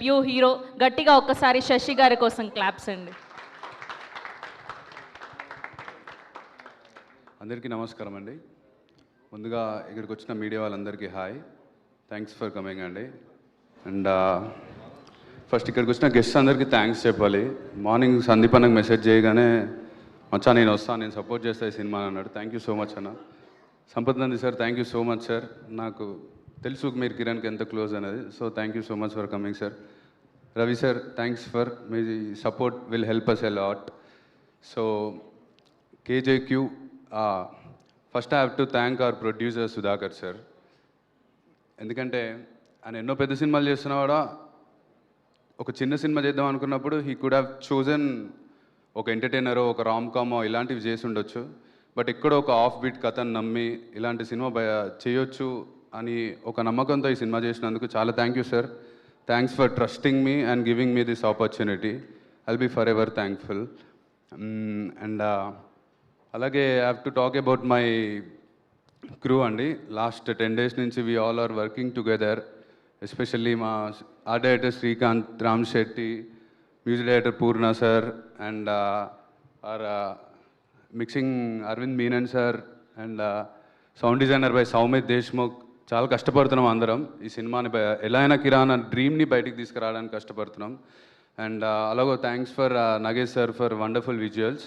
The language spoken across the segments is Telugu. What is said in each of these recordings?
Debut hero. గట్టిగా ఒక్కసారి శశి గారి కోసం క్లాప్స్ అండి. అందరికీ నమస్కారం అండి. ముందుగా ఇక్కడికి వచ్చిన మీడియా వాళ్ళందరికీ హాయ్, థ్యాంక్స్ ఫర్ కమింగ్ అండి. అండ్ ఫస్ట్ ఇక్కడికి వచ్చిన గెస్ట్ అందరికీ థ్యాంక్స్ చెప్పాలి. మార్నింగ్ సందీప్ అన్నకు మెసేజ్ చేయగానే మచ్చా నేను వస్తాను, నేను సపోర్ట్ చేస్తా ఈ సినిమా అన్నాడు. థ్యాంక్ యూ సో మచ్ అన్న. Sampath Nandi sir thank you so much sir. నాకు తెలుసు మీరు కిరణ్కి ఎంత క్లోజ్ అనేది, so thank you so much for coming sir. Ravi sir thanks for మీ support, will help us a lot. So KJQ, first I have to thank our producer Sudhakar sir. ఎందుకంటే ఆయన ఎన్నో పెద్ద సినిమాలు చేస్తున్నా కూడా ఒక చిన్న సినిమా చేద్దాం అనుకున్నప్పుడు హీ కుడ్ హ్యావ్ చోజన్ ఒక ఎంటర్టైనరో ఒక రామ్ కామో ఇలాంటివి చేసి ఉండొచ్చు. బట్ ఎక్కడో ఒక ఆఫ్ బీట్ కథను నమ్మి ఇలాంటి సినిమా చేయొచ్చు అని ఒక నమ్మకంతో ఈ సినిమా చేసినందుకు చాలా thank you sir. Thanks for trusting me and giving me this opportunity. I'll be for ever thankful. And అలాగే I have to talk about my crew అండి. లాస్ట్ 10 days నుంచి we all are working together. Especially మా art director Srikanth, Ram Shetty, music director Purna sir, and our mixing Aravind Menon sir, and sound designer by Soumith Deshmukh. చాలా కష్టపడుతున్నాం అందరం ఈ సినిమాని ఎలా అయినా కిరాణా డ్రీమ్ని బయటికి తీసుకురావడానికి కష్టపడుతున్నాం. అండ్ అలాగో thanks for Nagesh sir for wonderful visuals.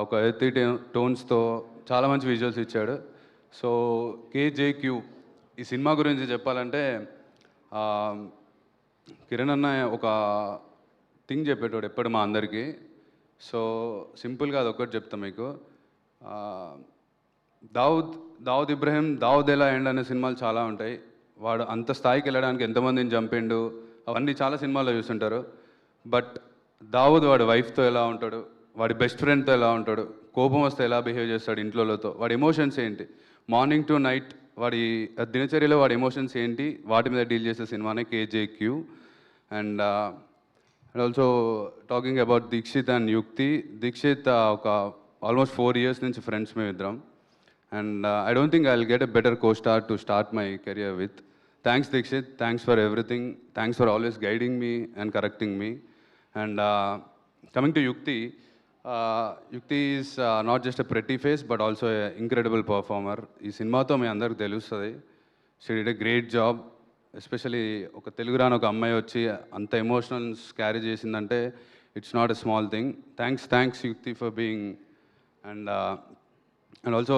ఒక ఎర్తీ టోన్స్తో చాలా మంచి విజువల్స్ ఇచ్చాడు. సో కేజేక్యూ ఈ సినిమా గురించి చెప్పాలంటే కిరణ్ అన్న ఒక థింగ్ చెప్పేటోడు ఎప్పుడు మా అందరికీ. సో సింపుల్గా అదొకటి చెప్తా మీకు. దావుద్ ఇబ్రహీం, దావుద్ ఎలా ఎండ్ అనే సినిమాలు చాలా ఉంటాయి. వాడు అంత స్థాయికి వెళ్ళడానికి ఎంతమందిని చంపిండు అవన్నీ చాలా సినిమాల్లో చూస్తుంటారు. బట్ దావుద్ వాడి వైఫ్తో ఎలా ఉంటాడు, వాడి బెస్ట్ ఫ్రెండ్తో ఎలా ఉంటాడు, కోపం వస్తే ఎలా బిహేవ్ చేస్తాడు ఇంట్లోతో, వాడి ఎమోషన్స్ ఏంటి, మార్నింగ్ టు నైట్ వాడి దినచర్యలో వాడి ఎమోషన్స్ ఏంటి, వాటి మీద డీల్ చేసే సినిమానే KJQ. And also talking about Dikshit and Yukti. Dikshit ఒక ఆల్మోస్ట్ 4 years నుంచి ఫ్రెండ్స్ మేము ఇద్దరం. And I don't think I will get a better co-star to start my career with. Thanks Dikshit, thanks for everything, thanks for always guiding me and correcting me. And coming to Yukti, Yukti is not just a pretty face but also a incredible performer. ఈ సినిమాతో మీ అందరికి తెలుస్తుంది. She did a great job. Especially ఒక తెలుగు రాని ఒక అమ్మాయి వచ్చి అంత ఎమోషనల్స్ క్యారీ చేసిందంటే it's not a small thing. Thanks Yukti for being. And also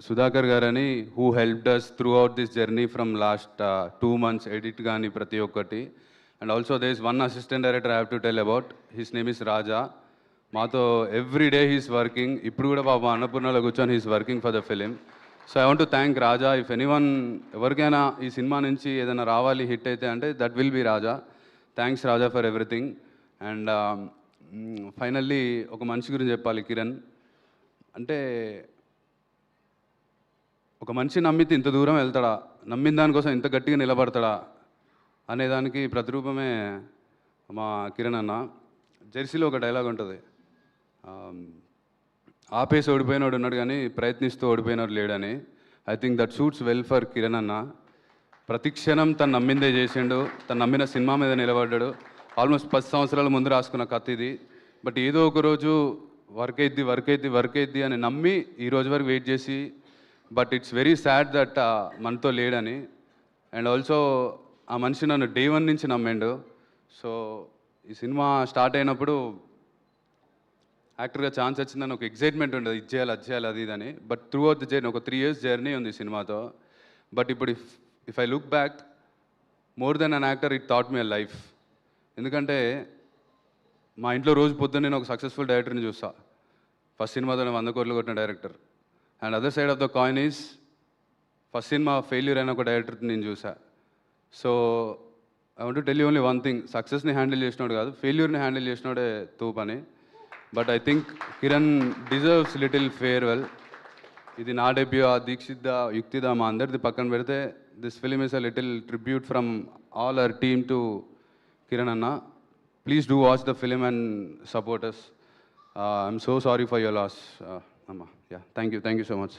Sudhakar గారని who helped us throughout this journey from last 2 months edit కానీ ప్రతి ఒక్కటి. And also there is one assistant director I have to tell about. His name is Raja. మాతో ఎవ్రీ డే హీస్ వర్కింగ్. ఇప్పుడు కూడా బాబా అన్నపూర్ణలో కూర్చొని he's working for the film. So I want to thank Raja. If anyone ఎవరికైనా ఈ సినిమా నుంచి ఏదైనా రావాలి హిట్ అయితే అంటే that will be Raja. Thanks Raja for everything. And finally ఒక మనిషి గురించి చెప్పాలి. కిరణ్ అంటే ఒక మనిషి నమ్మితే ఇంత దూరం వెళ్తాడా, నమ్మిన దానికోసం ఇంత గట్టిగా నిలబడతాడా అనేదానికి ప్రతిరూపమే మా కిరణ్ అన్న. జెర్సీలో ఒక డైలాగ్ ఉంటుంది, ఆపేసి ఓడిపోయినోడు ఉన్నాడు కానీ ప్రయత్నిస్తూ ఓడిపోయినోడు లేడని. I think that suits well for Kiran అన్న. ప్రతి క్షణం తను నమ్మిందే చేసిండు, తను నమ్మిన సినిమా మీద నిలబడ్డాడు. ఆల్మోస్ట్ 10 సంవత్సరాల ముందు రాసుకున్న కథ ఇది. బట్ ఏదో ఒక రోజు వర్క్ అయిద్ది అని నమ్మి ఈ రోజు వరకు వెయిట్ చేసి, but it's very sad that మనతో లేడని. అండ్ ఆల్సో ఆ మనిషి నన్ను డే 1 నుంచి నమ్మిండు. సో ఈ సినిమా స్టార్ట్ అయినప్పుడు యాక్టర్గా ఛాన్స్ వచ్చిందని ఒక ఎగ్జైట్మెంట్ ఉండదు, ఇది చేయాలి అది చేయాలి అది ఇదని. But through out the journey ఒక 3 years జర్నీ ఉంది ఈ సినిమాతో. బట్ ఇప్పుడు if I look back, more than an actor it thought me a life. ఎందుకంటే మా ఇంట్లో రోజు పొద్దున్న నేను ఒక సక్సెస్ఫుల్ డైరెక్టర్ని చూస్తా. ఫస్ట్ సినిమాతోనే 100 crores కొట్టిన డైరెక్టర్. And other side of the coin is first సినిమా ఫెయిల్యూర్ అయిన ఒక డైరెక్టర్ని నేను చూసా. So I want to tell you only one thing, సక్సెస్ని హ్యాండిల్ చేసినాడు కాదు, ఫెయిల్యూర్ని హ్యాండిల్ చేసినాడే తూపని. But I think Kiran deserves little farewell. ఇది నా డెబ్యూ, ఆ దీక్షిత్దా, యుక్తిదా, మా అందరిది పక్కన పెడితే this film is a little tribute from all our team to Kiran అన్న. Please do watch the film and support us. I'm so sorry for your loss అమ్మ. Yeah, thank you so much.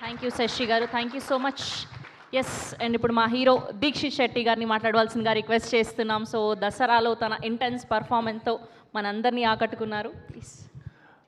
Thank you Sashi గారు, thank you so much. Yes, and ఇప్పుడు మా హీరో దీక్షిత్ శెట్టి గారిని మాట్లాడవలసిందిగా రిక్వెస్ట్ చేస్తున్నాం. సో దసరాలో తన ఇంటెన్స్ పర్ఫార్మెన్స్తో మనందరినీ ఆకట్టుకున్నారు. ప్లీజ్.